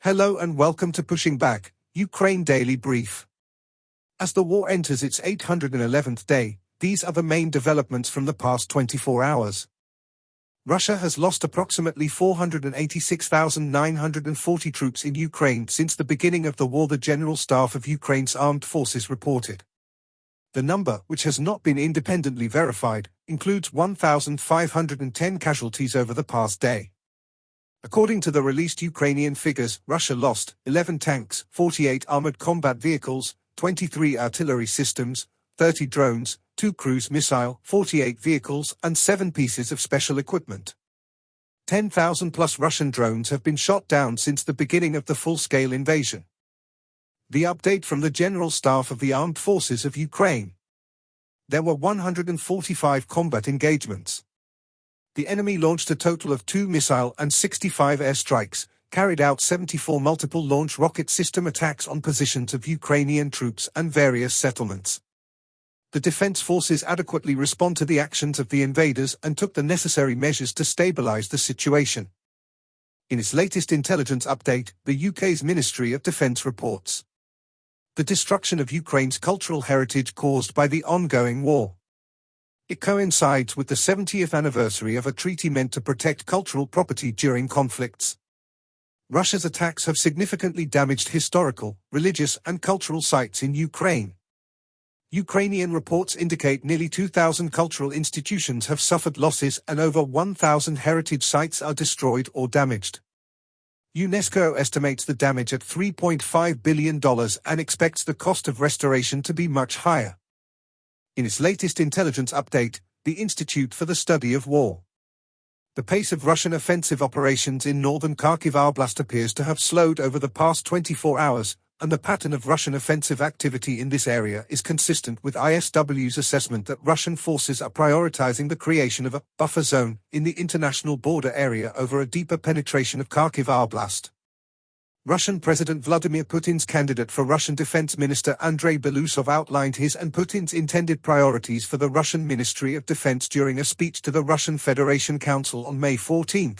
Hello and welcome to Pushing Back, Ukraine Daily Brief. As the war enters its 811th day, these are the main developments from the past 24 hours. Russia has lost approximately 486,940 troops in Ukraine since the beginning of the war, the General Staff of Ukraine's armed forces reported. The number, which has not been independently verified, includes 1,510 casualties over the past day. According to the released Ukrainian figures, Russia lost 11 tanks, 48 armored combat vehicles, 23 artillery systems, 30 drones, 2 cruise missiles, 48 vehicles, and 7 pieces of special equipment. 10,000 plus Russian drones have been shot down since the beginning of the full-scale invasion. The update from the General Staff of the Armed Forces of Ukraine. There were 145 combat engagements. The enemy launched a total of 2 missile and 65 airstrikes, carried out 74 multiple launch rocket system attacks on positions of Ukrainian troops and various settlements. The defense forces adequately respond to the actions of the invaders and took the necessary measures to stabilize the situation. In its latest intelligence update, the UK's Ministry of Defence reports the destruction of Ukraine's cultural heritage caused by the ongoing war. It coincides with the 70th anniversary of a treaty meant to protect cultural property during conflicts. Russia's attacks have significantly damaged historical, religious, and cultural sites in Ukraine. Ukrainian reports indicate nearly 2,000 cultural institutions have suffered losses and over 1,000 heritage sites are destroyed or damaged. UNESCO estimates the damage at $3.5 billion and expects the cost of restoration to be much higher. In its latest intelligence update, the Institute for the Study of War. The pace of Russian offensive operations in northern Kharkiv Oblast appears to have slowed over the past 24 hours, and the pattern of Russian offensive activity in this area is consistent with ISW's assessment that Russian forces are prioritizing the creation of a buffer zone in the international border area over a deeper penetration of Kharkiv Oblast. Russian President Vladimir Putin's candidate for Russian Defense Minister Andrei Belousov outlined his and Putin's intended priorities for the Russian Ministry of Defense during a speech to the Russian Federation Council on May 14.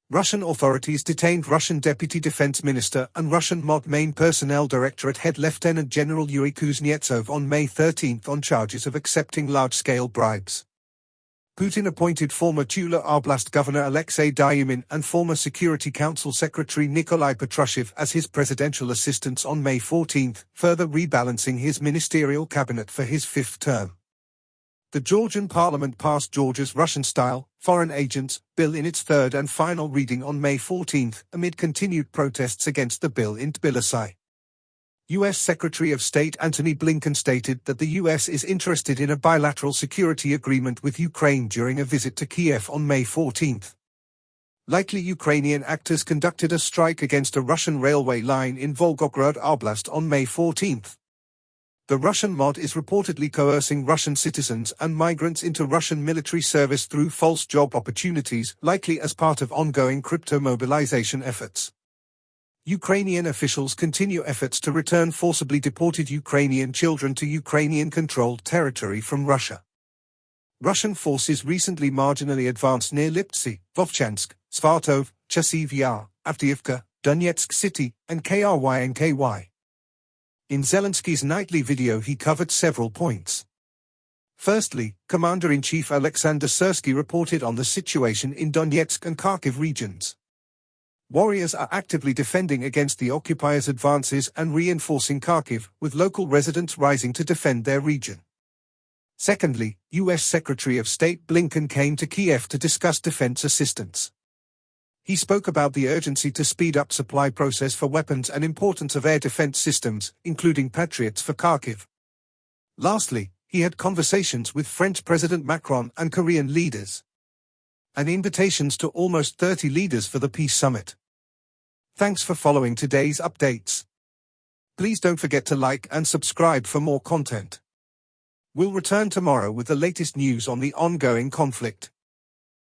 Russian authorities detained Russian Deputy Defense Minister and Russian MOD Main Personnel Directorate Head Lieutenant General Yuri Kuznetsov on May 13 on charges of accepting large-scale bribes. Putin appointed former Tula Oblast Governor Alexei Dyumin and former Security Council Secretary Nikolai Patrushev as his presidential assistants on May 14, further rebalancing his ministerial cabinet for his 5th term. The Georgian parliament passed Georgia's Russian-style foreign agents bill in its 3rd and final reading on May 14, amid continued protests against the bill in Tbilisi. U.S. Secretary of State Antony Blinken stated that the U.S. is interested in a bilateral security agreement with Ukraine during a visit to Kiev on May 14. Likely Ukrainian actors conducted a strike against a Russian railway line in Volgograd Oblast on May 14. The Russian MOD is reportedly coercing Russian citizens and migrants into Russian military service through false job opportunities, likely as part of ongoing crypto mobilization efforts. Ukrainian officials continue efforts to return forcibly deported Ukrainian children to Ukrainian-controlled territory from Russia. Russian forces recently marginally advanced near Liptsy, Vovchansk, Svatov, Chasiv Yar, Avdiivka, Donetsk City, and KRY. In Zelensky's nightly video he covered several points. Firstly, Commander-in-Chief Alexander Syrsky reported on the situation in Donetsk and Kharkiv regions. Warriors are actively defending against the occupiers' advances and reinforcing Kharkiv, with local residents rising to defend their region. Secondly, U.S. Secretary of State Blinken came to Kiev to discuss defense assistance. He spoke about the urgency to speed up supply process for weapons and importance of air defense systems, including Patriots for Kharkiv. Lastly, he had conversations with French President Macron and Korean leaders, and invitations to almost 30 leaders for the peace summit. Thanks for following today's updates. Please don't forget to like and subscribe for more content. We'll return tomorrow with the latest news on the ongoing conflict.